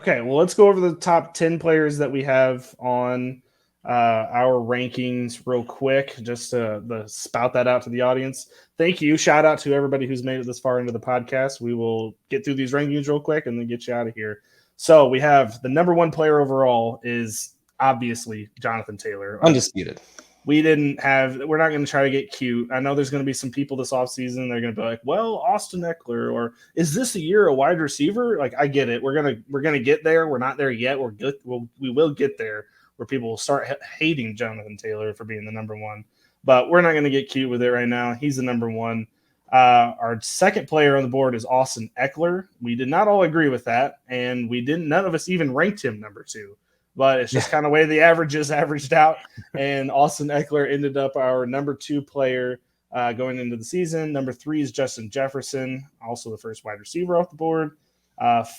Okay, well, let's go over the top 10 players that we have on our rankings real quick, just to spout that out to the audience. Thank you. Shout out to everybody who's made it this far into the podcast. We will get through these rankings real quick and then get you out of here. So we have the number one player overall is obviously Jonathan Taylor. Undisputed. We're not going to try to get cute. I know there's going to be some people this offseason. They're going to be like, well, Austin Eckler, or is this a year a wide receiver? Like, I get it. We're going to get there. We're not there yet. We will get there where people will start hating Jonathan Taylor for being the number one, but we're not going to get cute with it right now. He's the number one. Our second player on the board is Austin Eckler. We did not all agree with that. And none of us even ranked him number two. But it's just kind of way the averages averaged out. And Austin Eckler ended up our number two player going into the season. Number three is Justin Jefferson, also the first wide receiver off the board.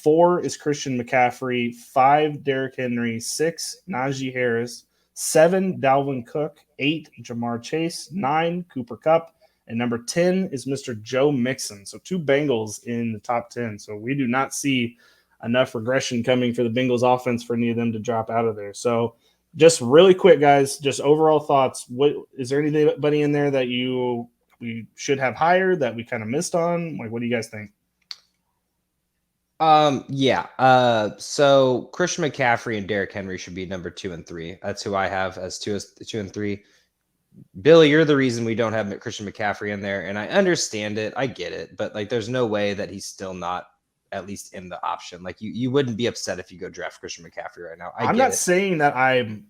4 is Christian McCaffrey. 5, Derrick Henry. 6, Najee Harris. 7, Dalvin Cook. 8, Jamar Chase. 9, Cooper Kupp. And number 10 is Mr. Joe Mixon. So 2 Bengals in the top 10. So we do not see enough regression coming for the Bengals offense for any of them to drop out of there. So just really quick, guys, just overall thoughts. What is there anybody in there that we should have higher that we kind of missed on? Like, what do you guys think? So Christian McCaffrey and Derrick Henry should be number 2 and 3. That's who I have as 2 and 3. Billy, you're the reason we don't have Christian McCaffrey in there, and I understand it. I get it, but like, there's no way that he's still not at least in the option. Like, you wouldn't be upset if you go draft Christian McCaffrey right now. I'm not saying that I'm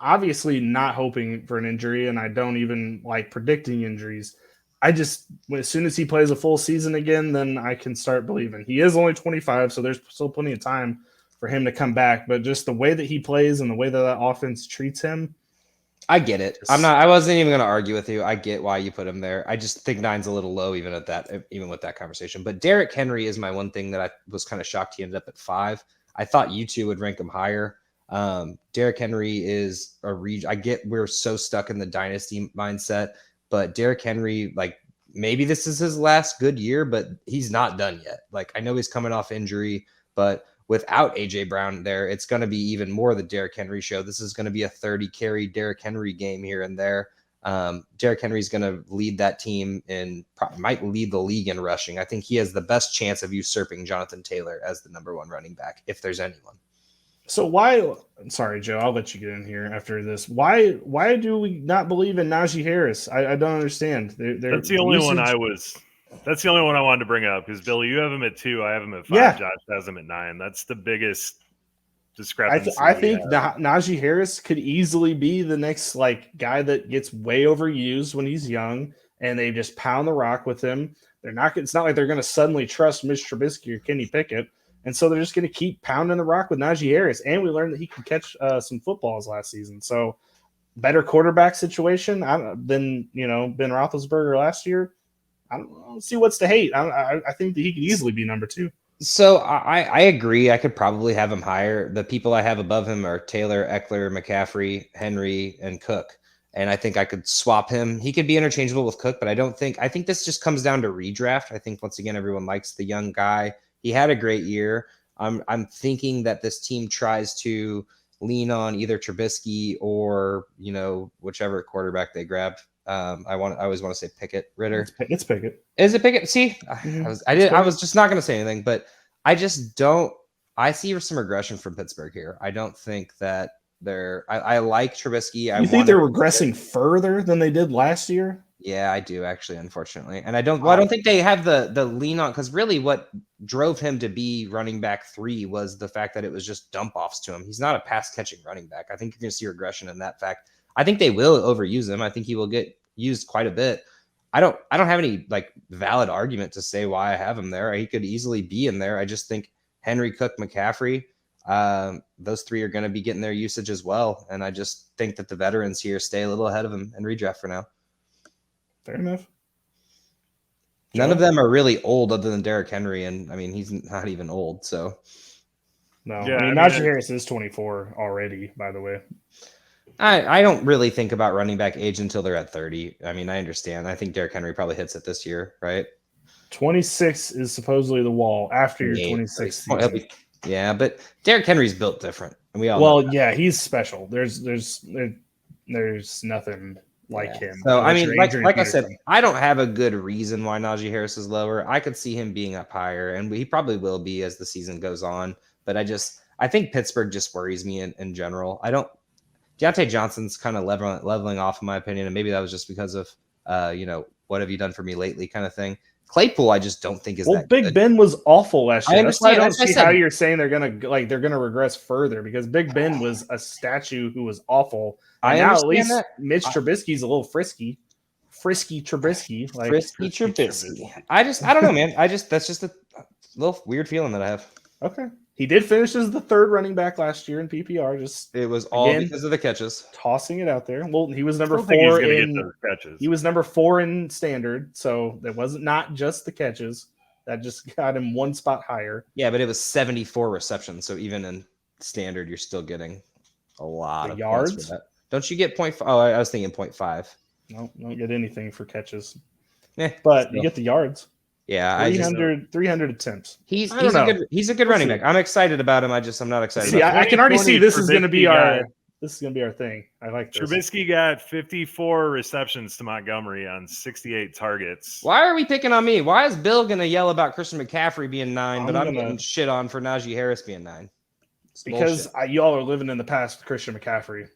obviously not hoping for an injury, and I don't even like predicting injuries. I just, as soon as he plays a full season again, then I can start believing. He is only 25, so there's still plenty of time for him to come back. But just the way that he plays and the way that offense treats him, I get it. I wasn't even going to argue with you. I get why you put him there. I just think 9's a little low, even with that conversation. But Derrick Henry is my one thing that I was kind of shocked he ended up at 5. I thought you two would rank him higher. Derrick Henry is I get we're so stuck in the dynasty mindset, but Derrick Henry, like, maybe this is his last good year, but he's not done yet. Like, I know he's coming off injury, but without A.J. Brown there, it's going to be even more the Derrick Henry show. This is going to be a 30-carry Derrick Henry game here and there. Derrick Henry is going to lead that team and might lead the league in rushing. I think he has the best chance of usurping Jonathan Taylor as the number 1 running back, if there's anyone. So sorry, Joe, I'll let you get in here after this. Why do we not believe in Najee Harris? I don't understand. That's the only one I wanted to bring up, because Billy, you have him at 2, I have him at 5, yeah. Josh has him at 9. That's the biggest discrepancy. I think Najee Harris could easily be the next guy that gets way overused when he's young, and they just pound the rock with him. It's not like they're going to suddenly trust Mitch Trubisky or Kenny Pickett. And so they're just going to keep pounding the rock with Najee Harris. And we learned that he can catch some footballs last season. So better quarterback situation than, Ben Roethlisberger last year. I don't see what's to hate. I think that he could easily be number 2. So I agree. I could probably have him higher. The people I have above him are Taylor, Eckler, McCaffrey, Henry, and Cook. And I think I could swap him. He could be interchangeable with Cook, but I think this just comes down to redraft. I think, once again, everyone likes the young guy. He had a great year. I'm thinking that this team tries to lean on either Trubisky or, whichever quarterback they grabbed. I always want to say Pickett, Ritter. It's Pickett. Is it Pickett? See, I was just not going to say anything, but I just don't. I see some regression from Pittsburgh here. I don't think that I like Trubisky. You think they're regressing further than they did last year? Yeah, I do, actually, unfortunately. And I don't think they have the lean on, because really what drove him to be running back 3 was the fact that it was just dump offs to him. He's not a pass catching running back. I think you're going to see regression in that fact. I think they will overuse him. I think he will get used quite a bit. I don't have any valid argument to say why I have him there. He could easily be in there. I just think Henry, Cook, McCaffrey, those 3 are going to be getting their usage as well. And I just think that the veterans here stay a little ahead of him and redraft for now. Fair enough. None of them are really old other than Derrick Henry. And I mean, he's not even old. So no, yeah, Najee Harris is 24 already, by the way. I don't really think about running back age until they're at 30. I mean, I understand. I think Derrick Henry probably hits it this year, right? 26 is supposedly the wall after your 26th season. Yeah, but Derrick Henry's built different, and we all know that. Yeah, he's special. There's nothing like him. So I unless mean, you're Adrian like I said, Peterson. I don't have a good reason why Najee Harris is lower. I could see him being up higher, and he probably will be as the season goes on. But I think Pittsburgh just worries me in general. Deontay Johnson's kind of leveling off, in my opinion, and maybe that was just because of what have you done for me lately kind of thing. Claypool, I just don't think is that Big good. Ben was awful last year. I understand. That's why I don't see how you're saying they're gonna regress further, because Big Ben was a statue who was awful. And now at least Mitch Trubisky's a little frisky Trubisky. Frisky Trubisky. I don't know, man. That's just a little weird feeling that I have. Okay. He did finish as the third running back last year in PPR. It was all because of the catches. Tossing it out there. Well, he was number 4 in catches. He was number 4 in standard, so it wasn't not just the catches. That just got him one spot higher. Yeah, but it was 74 receptions, so even in standard, you're still getting a lot of yards points for that. Don't you get 0.5? Oh, I was thinking 0.5. No, don't get anything for catches. But you get the yards. Yeah, 300 attempts. He's a good running back. I'm excited about him. I'm not excited. See, I can already see this is going to be our thing. I like this. Trubisky got 54 receptions to Montgomery on 68 targets. Why are we picking on me? Why is Bill going to yell about Christian McCaffrey being 9, but I'm getting shit on for Najee Harris being 9? Because y'all are living in the past with Christian McCaffrey.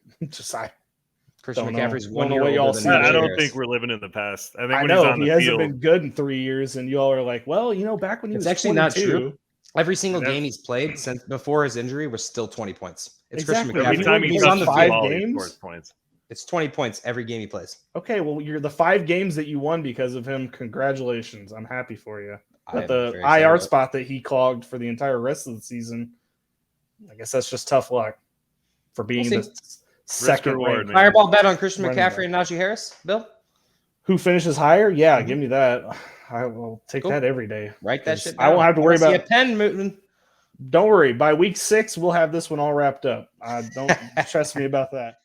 Christian McCaffrey's 1 year older than I don't think we're living in the past. I think I know he hasn't been good in 3 years, and y'all are like, well, back when he was actually 22, not true. Every single game he's played since before his injury was still 20 points. It's exactly. Christian McCaffrey. Every time he's on the 5 games, points. It's 20 points every game he plays. Okay, well, you're the 5 games that you won because of him. Congratulations. I'm happy for you. But the IR spot that he clogged for the entire rest of the season, I guess that's just tough luck for being the second reward. Fireball bet on Christian McCaffrey and Najee Harris, Bill? Who finishes higher? Yeah, give me that. I will take that every day. Write that shit down. I won't have to worry about a pen moving. Don't worry. By week 6, we'll have this one all wrapped up. Don't stress me about that.